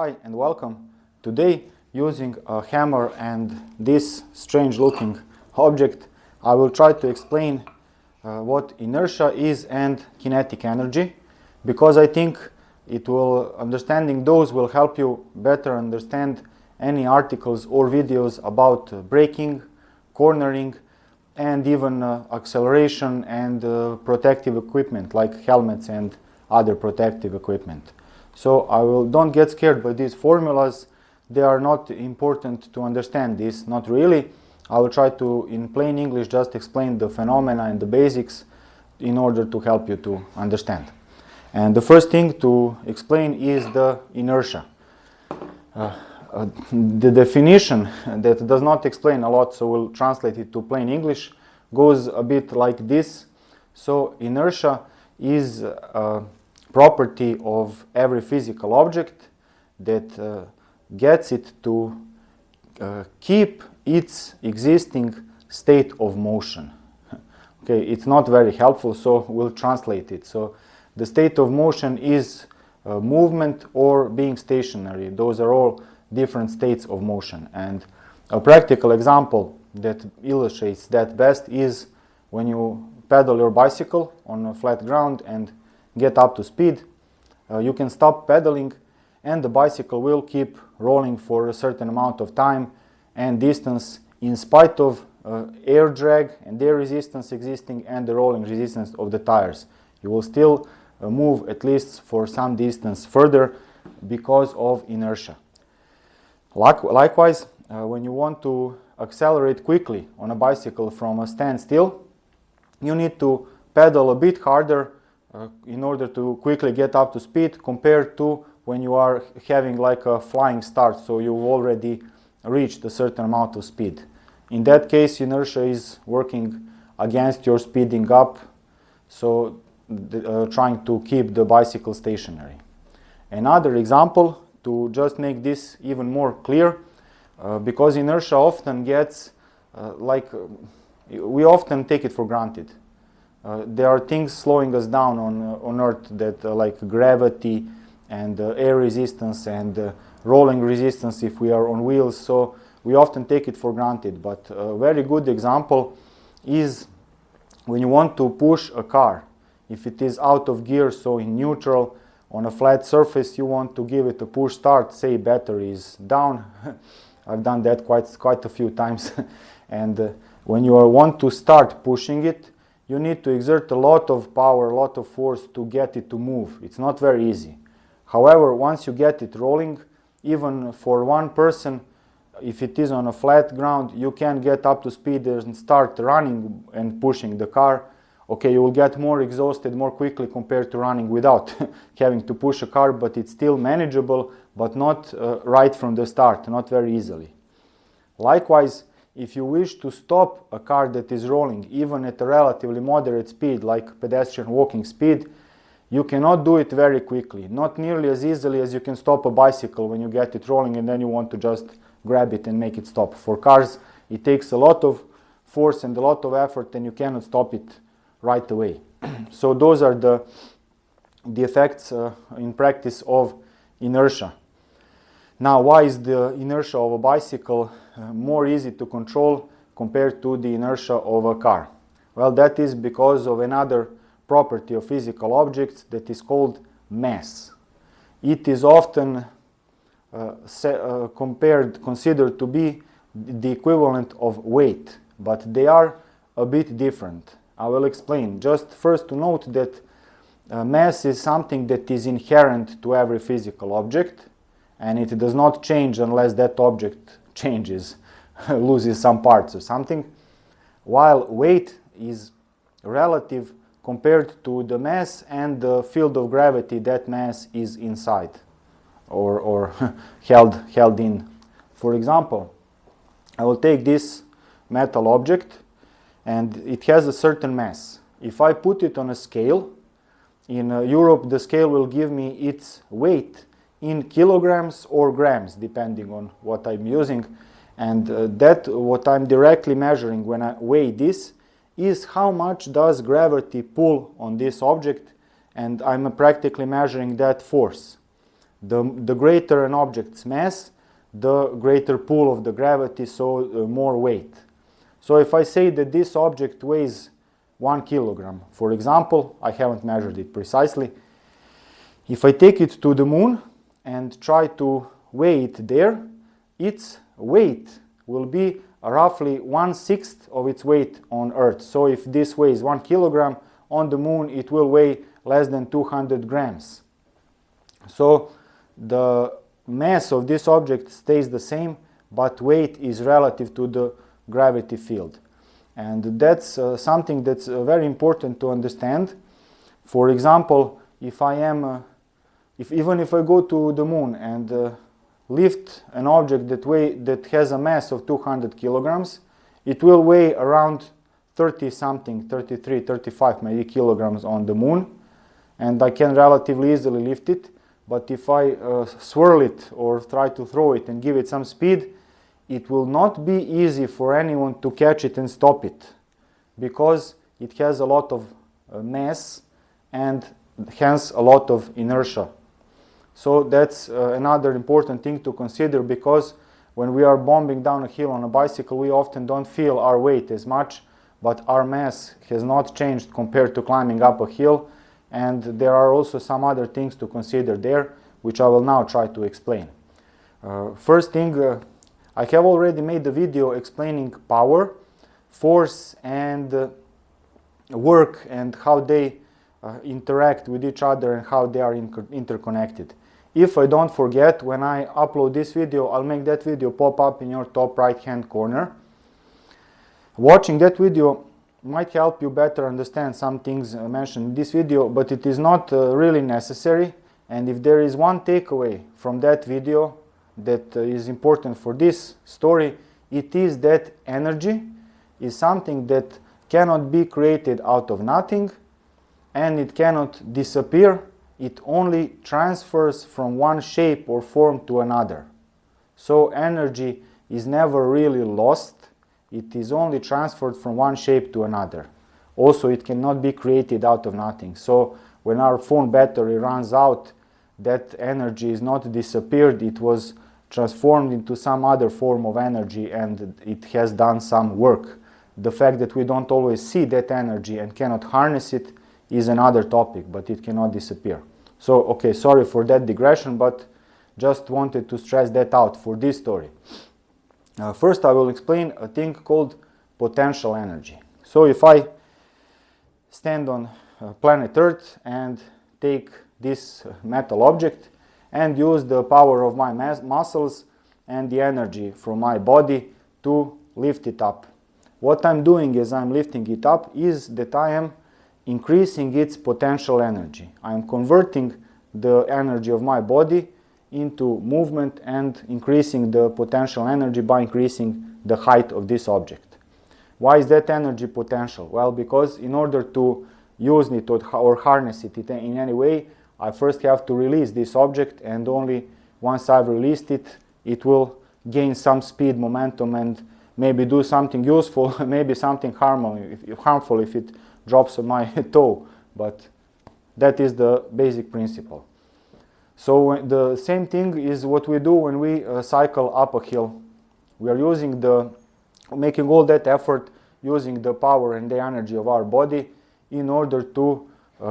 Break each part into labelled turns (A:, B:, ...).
A: Hi and welcome. Today, using a hammer and this strange looking object, I will try to explain what inertia is and kinetic energy, because I think understanding those will help you better understand any articles or videos about braking, cornering, and even acceleration and protective equipment like helmets and other protective equipment. So don't get scared by these formulas. They are not important to understand this, not really. I will try to, in plain English, just explain the phenomena and the basics in order to help you to understand. And the first thing to explain is the inertia. The definition that does not explain a lot, so we'll translate it to plain English, goes a bit like this. So inertia is a property of every physical object that gets it to keep its existing state of motion. Okay, it's not very helpful, so we'll translate it. So the state of motion is movement or being stationary. Those are all different states of motion. And a practical example that illustrates that best is when you pedal your bicycle on a flat ground and get up to speed. You can stop pedaling and the bicycle will keep rolling for a certain amount of time and distance in spite of air drag and air resistance existing and the rolling resistance of the tires. You will still move at least for some distance further because of inertia. Likewise, when you want to accelerate quickly on a bicycle from a standstill, you need to pedal a bit harder in order to quickly get up to speed compared to when you are having like a flying start, so you've already reached a certain amount of speed. In that case, inertia is working against your speeding up, so trying to keep the bicycle stationary. Another example to just make this even more clear, because inertia often gets we often take it for granted. There are things slowing us down on Earth that like gravity and air resistance and rolling resistance if we are on wheels, so we often take it for granted. But a very good example is when you want to push a car. If it is out of gear, so in neutral, on a flat surface, you want to give it a push start, say battery is down. I've done that quite a few times. And when you want to start pushing it, you need to exert a lot of power, a lot of force to get it to move. It's not very easy. However, once you get it rolling, even for one person, if it is on a flat ground, you can get up to speed and start running and pushing the car. Okay, you will get more exhausted more quickly compared to running without having to push a car, but it's still manageable, but not right from the start, not very easily. Likewise, if you wish to stop a car that is rolling, even at a relatively moderate speed, like pedestrian walking speed, you cannot do it very quickly, not nearly as easily as you can stop a bicycle when you get it rolling and then you want to just grab it and make it stop. For cars, it takes a lot of force and a lot of effort and you cannot stop it right away. So those are the effects in practice of inertia. Now, why is the inertia of a bicycle more easy to control compared to the inertia of a car? Well, that is because of another property of physical objects that is called mass. It is often considered to be the equivalent of weight, but they are a bit different. I will explain. Just first to note that mass is something that is inherent to every physical object, and it does not change unless that object changes, loses some parts or something, while weight is relative compared to the mass and the field of gravity that mass is inside or held in. For example, I will take this metal object and it has a certain mass. If I put it on a scale, in Europe the scale will give me its weight in kilograms or grams, depending on what I'm using. And that what I'm directly measuring when I weigh this is how much does gravity pull on this object, and I'm practically measuring that force. The greater an object's mass, the greater pull of the gravity, so more weight. So if I say that this object weighs 1 kilogram, for example, I haven't measured it precisely. If I take it to the moon and try to weigh it there, its weight will be roughly 1/6 of its weight on Earth. So if this weighs 1 kilogram, on the moon it will weigh less than 200 grams. So the mass of this object stays the same, but weight is relative to the gravity field. And that's something that's very important to understand. For example, if I am, even if I go to the moon and lift an object that has a mass of 200 kilograms, it will weigh around 30 something, 33, 35 maybe kilograms on the moon, and I can relatively easily lift it. But if I swirl it or try to throw it and give it some speed, it will not be easy for anyone to catch it and stop it, because it has a lot of mass and hence a lot of inertia. So that's another important thing to consider, because when we are bombing down a hill on a bicycle, we often don't feel our weight as much, but our mass has not changed compared to climbing up a hill. And there are also some other things to consider there, which I will now try to explain. First thing, I have already made a video explaining power, force, and work, and how they interact with each other and how they are interconnected. If I don't forget, when I upload this video, I'll make that video pop up in your top right hand corner. Watching that video might help you better understand some things mentioned in this video, but it is not really necessary. And if there is one takeaway from that video that is important for this story, it is that energy is something that cannot be created out of nothing, and it cannot disappear. It only transfers from one shape or form to another. So energy is never really lost. It is only transferred from one shape to another. Also, it cannot be created out of nothing. So when our phone battery runs out, that energy is not disappeared. It was transformed into some other form of energy, and it has done some work. The fact that we don't always see that energy and cannot harness it is another topic, but it cannot disappear. So, okay, sorry for that digression, but just wanted to stress that out for this story. First, I will explain a thing called potential energy. So if I stand on planet Earth and take this metal object and use the power of my muscles and the energy from my body to lift it up, what I'm doing as I'm lifting it up is that I am increasing its potential energy. I am converting the energy of my body into movement and increasing the potential energy by increasing the height of this object. Why is that energy potential? Well, because in order to use it or harness it in any way, I first have to release this object, and only once I've released it, it will gain some speed, momentum, and maybe do something useful, maybe something harmful if it drops on my toe, but that is the basic principle. So the same thing is what we do when we cycle up a hill. We are making all that effort using the power and the energy of our body in order to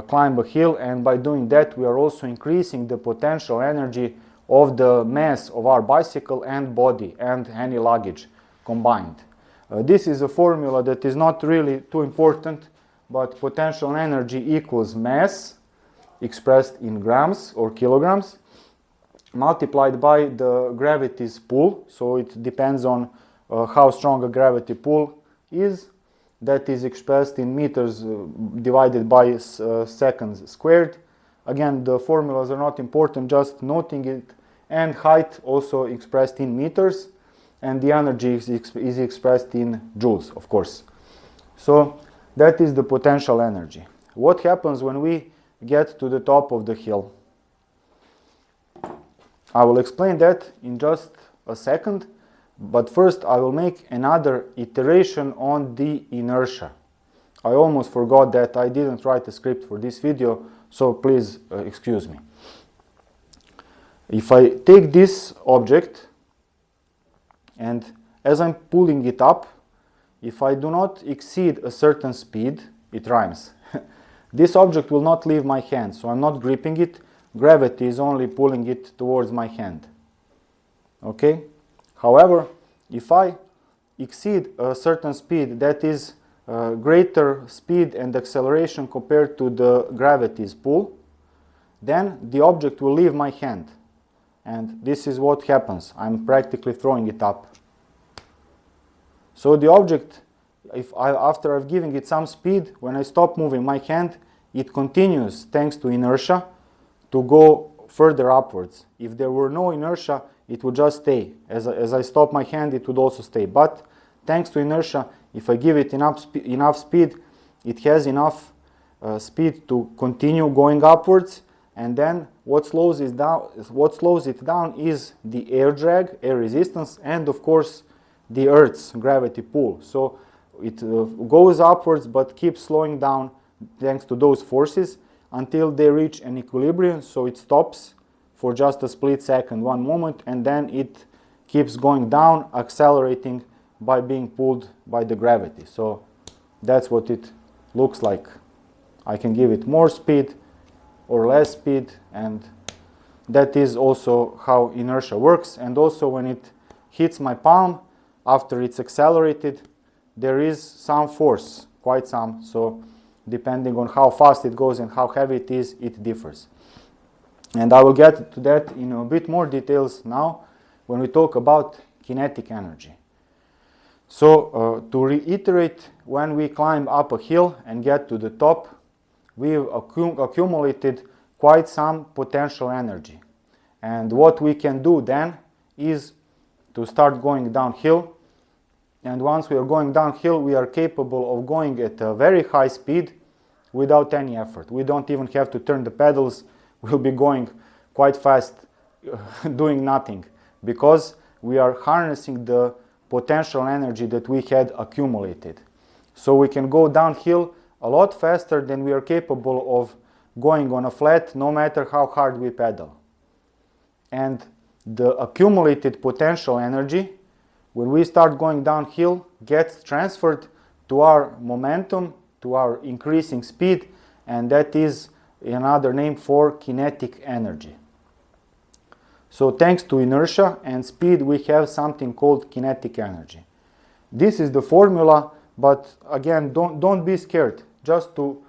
A: climb a hill, and by doing that we are also increasing the potential energy of the mass of our bicycle and body and any luggage combined. This is a formula that is not really too important, but potential energy equals mass expressed in grams or kilograms multiplied by the gravity's pull. So it depends on how strong a gravity pull is. That is expressed in meters divided by seconds squared. Again, the formulas are not important, just noting it. And height also expressed in meters, and the energy is expressed in joules, of course. So that is the potential energy. What happens when we get to the top of the hill? I will explain that in just a second, but first I will make another iteration on the inertia. I almost forgot that I didn't write a script for this video, so please excuse me. If I take this object and as I'm pulling it up, if I do not exceed a certain speed, it rhymes. This object will not leave my hand, so I'm not gripping it. Gravity is only pulling it towards my hand. Okay? However, if I exceed a certain speed that is greater speed and acceleration compared to the gravity's pull, then the object will leave my hand. And this is what happens. I'm practically throwing it up. So the object, after I've given it some speed, when I stop moving my hand, it continues, thanks to inertia, to go further upwards. If there were no inertia, it would just stay. As I stop my hand, it would also stay. But thanks to inertia, if I give it enough speed, it has enough speed to continue going upwards. And then what slows it down is the air drag, air resistance, and of course the Earth's gravity pull. So it goes upwards but keeps slowing down thanks to those forces until they reach an equilibrium. So it stops for just a split second, one moment, and then it keeps going down, accelerating by being pulled by the gravity. So that's what it looks like. I can give it more speed or less speed, and that is also how inertia works. And also when it hits my palm, after it's accelerated, there is some force, quite some, so depending on how fast it goes and how heavy it is, it differs. And I will get to that in a bit more details now when we talk about kinetic energy. So to reiterate, when we climb up a hill and get to the top, we've accumulated quite some potential energy. And what we can do then is to start going downhill. And once we are going downhill, we are capable of going at a very high speed without any effort. We don't even have to turn the pedals. We'll be going quite fast, doing nothing, because we are harnessing the potential energy that we had accumulated. So we can go downhill a lot faster than we are capable of going on a flat, no matter how hard we pedal. And the accumulated potential energy, when we start going downhill, gets transferred to our momentum, to our increasing speed, and that is another name for kinetic energy. So thanks to inertia and speed, we have something called kinetic energy. This is the formula, but again, don't be scared. Just to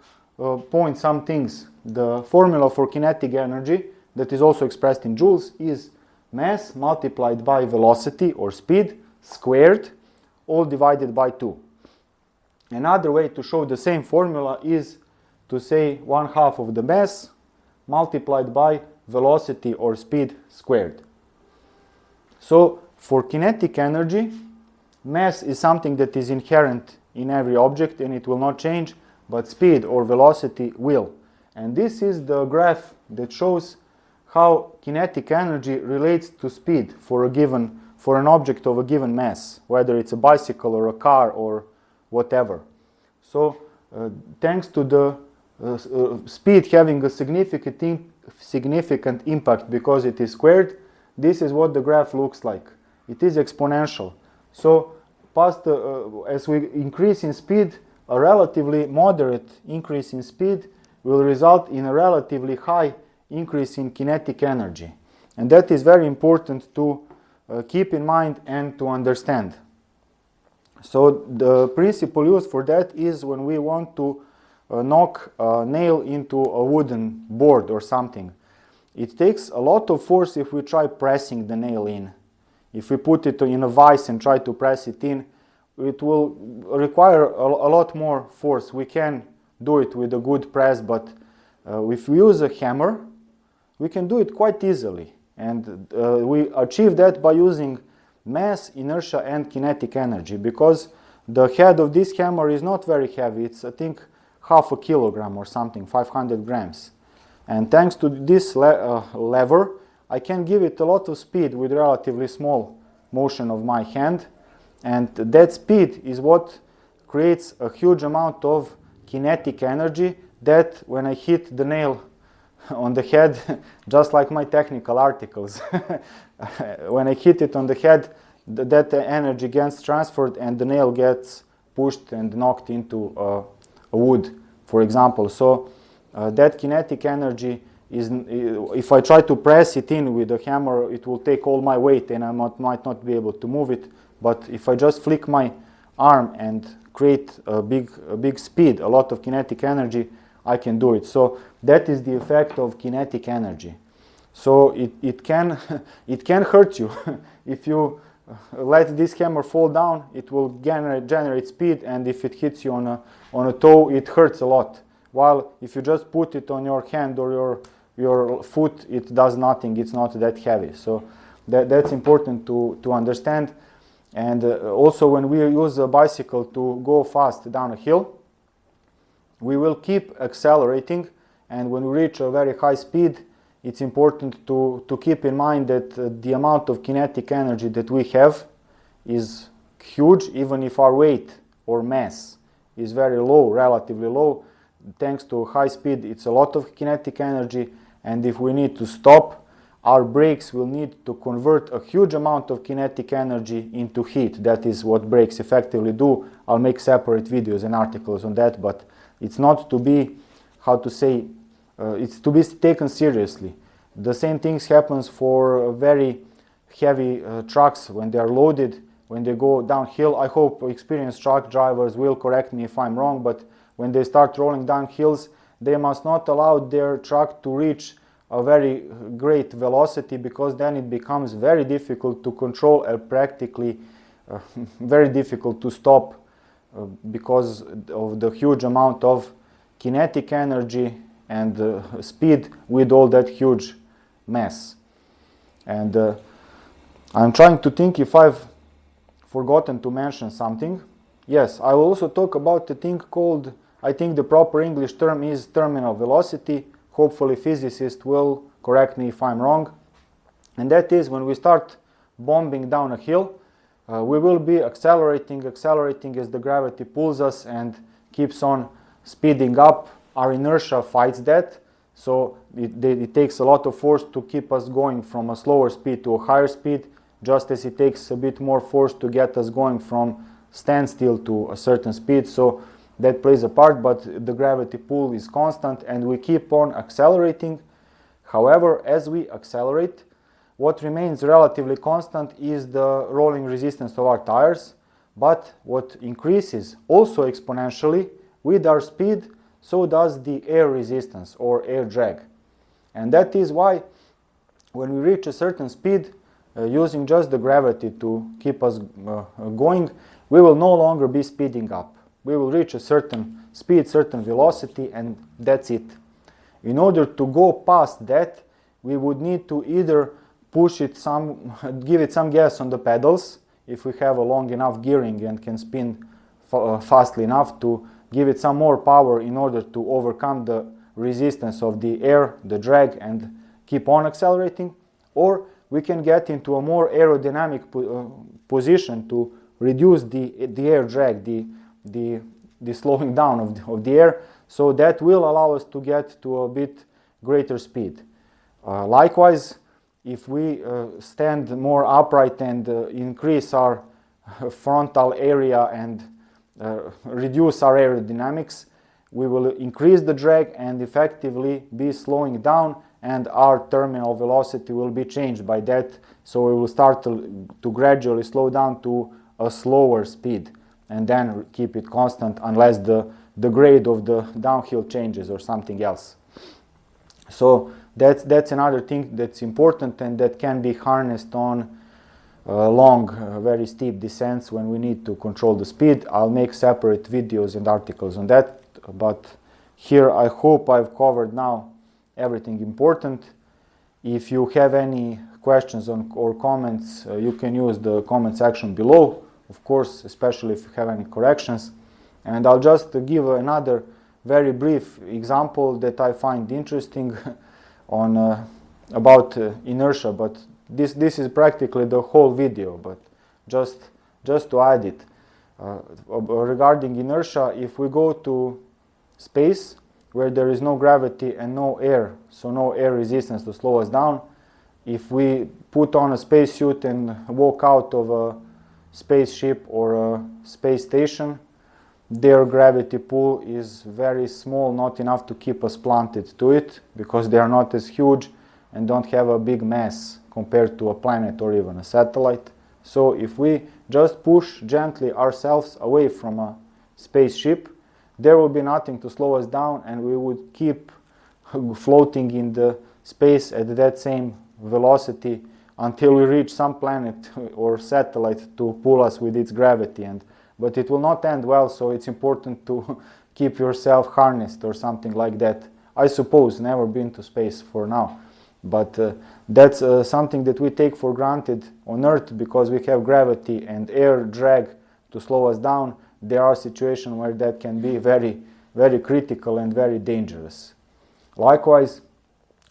A: point some things, the formula for kinetic energy, that is also expressed in joules, is mass multiplied by velocity or speed squared, all divided by 2. Another way to show the same formula is to say 1/2 of the mass multiplied by velocity or speed squared. So for kinetic energy, mass is something that is inherent in every object and it will not change, but speed or velocity will. And this is the graph that shows how kinetic energy relates to speed for an object of a given mass, whether it's a bicycle or a car or whatever. So thanks to the speed having a significant impact because it is squared, this is what the graph looks like. It is exponential. So as we increase in speed, a relatively moderate increase in speed will result in a relatively high increase in kinetic energy. And that is very important to keep in mind and to understand. So the principle used for that is when we want to knock a nail into a wooden board or something. It takes a lot of force if we try pressing the nail in. If we put it in a vise and try to press it in, it will require a lot more force. We can do it with a good press, but if we use a hammer, we can do it quite easily. And we achieve that by using mass, inertia, and kinetic energy, because the head of this hammer is not very heavy. It's, I think, 1/2 kilogram or something, 500 grams. And thanks to this lever, I can give it a lot of speed with relatively small motion of my hand. And that speed is what creates a huge amount of kinetic energy that when I hit the nail on the head, just like my technical articles. When I hit it on the head, that energy gets transferred and the nail gets pushed and knocked into a wood, for example. So that kinetic energy is, if I try to press it in with a hammer, it will take all my weight and I might not be able to move it. But if I just flick my arm and create a big speed, a lot of kinetic energy, I can do it. So that is the effect of kinetic energy. So it can it can hurt you. If you let this hammer fall down, it will generate speed, and if it hits you on a toe, it hurts a lot. While if you just put it on your hand or your foot, it does nothing. It's not that heavy. So that's important to understand. And also, when we use a bicycle to go fast down a hill, we will keep accelerating, and when we reach a very high speed, it's important to keep in mind that the amount of kinetic energy that we have is huge, even if our weight or mass is very low, relatively low. Thanks to high speed, it's a lot of kinetic energy, and if we need to stop, our brakes will need to convert a huge amount of kinetic energy into heat. That is what brakes effectively do. I'll make separate videos and articles on that, but it's not to be, how to say, it's to be taken seriously. The same things happens for very heavy trucks when they are loaded, when they go downhill. I hope experienced truck drivers will correct me if I'm wrong, but when they start rolling down hills, they must not allow their truck to reach a very great velocity, because then it becomes very difficult to control and practically very difficult to stop because of the huge amount of kinetic energy and speed with all that huge mass. And I'm trying to think if I've forgotten to mention something. Yes, I will also talk about the thing called, I think the proper English term is terminal velocity. Hopefully physicists will correct me if I'm wrong. And that is when we start bombing down a hill, we will be accelerating as the gravity pulls us and keeps on speeding up. Our inertia fights that, so it takes a lot of force to keep us going from a slower speed to a higher speed, just as it takes a bit more force to get us going from standstill to a certain speed. So that plays a part, but the gravity pull is constant and we keep on accelerating. However, as we accelerate, what remains relatively constant is the rolling resistance of our tires, but what increases also exponentially with our speed, so does the air resistance or air drag. And that is why when we reach a certain speed, using just the gravity to keep us going, we will no longer be speeding up. We will reach a certain speed, certain velocity, and that's it. In order to go past that, we would need to either push it give it some gas on the pedals, if we have a long enough gearing and can spin fastly enough to give it some more power in order to overcome the resistance of the air, the drag, and keep on accelerating. Or we can get into a more aerodynamic position to reduce the air drag, the slowing down of the air, so that will allow us to get to a bit greater speed. Likewise, if we stand more upright and increase our frontal area and reduce our aerodynamics, we will increase the drag and effectively be slowing down, and our terminal velocity will be changed by that. So we will start to gradually slow down to a slower speed and then keep it constant unless the grade of the downhill changes or something else. So that's another thing that's important and that can be harnessed on long, very steep descents when we need to control the speed. I'll make separate videos and articles on that, but here I hope I've covered now everything important. If you have any questions or comments, you can use the comment section below, of course, especially if you have any corrections. And I'll just give another very brief example that I find interesting on about inertia, but this is practically the whole video, but just to add it. Regarding inertia, if we go to space, where there is no gravity and no air, so no air resistance to slow us down. If we put on a spacesuit and walk out of a spaceship or a space station, their gravity pull is very small, not enough to keep us planted to it, because they are not as huge and don't have a big mass compared to a planet or even a satellite. So if we just push gently ourselves away from a spaceship, there will be nothing to slow us down, and we would keep floating in the space at that same velocity until we reach some planet or satellite to pull us with its gravity. But it will not end well, so it's important to keep yourself harnessed or something like that. I suppose, never been to space for now, but that's something that we take for granted on Earth, because we have gravity and air drag to slow us down. There are situations where that can be very, very critical and very dangerous. Likewise,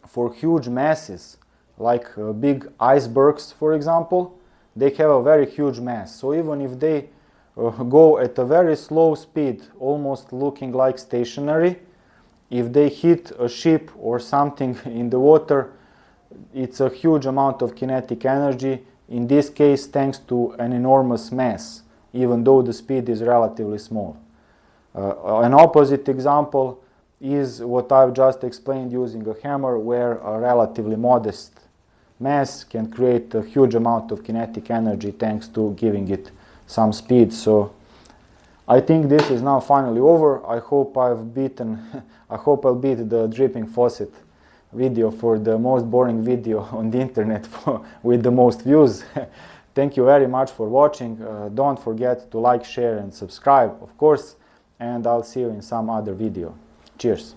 A: for huge masses, like big icebergs, for example, they have a very huge mass. So even if they go at a very slow speed, almost looking like stationary, if they hit a ship or something in the water, it's a huge amount of kinetic energy, in this case thanks to an enormous mass, even though the speed is relatively small. An opposite example is what I've just explained using a hammer, where a relatively modest mass can create a huge amount of kinetic energy thanks to giving it some speed. So I think this is now finally over. I hope I'll beat the dripping faucet video for the most boring video on the internet with the most views. Thank you very much for watching. Don't forget to like, share and subscribe, of course, and I'll see you in some other video. Cheers!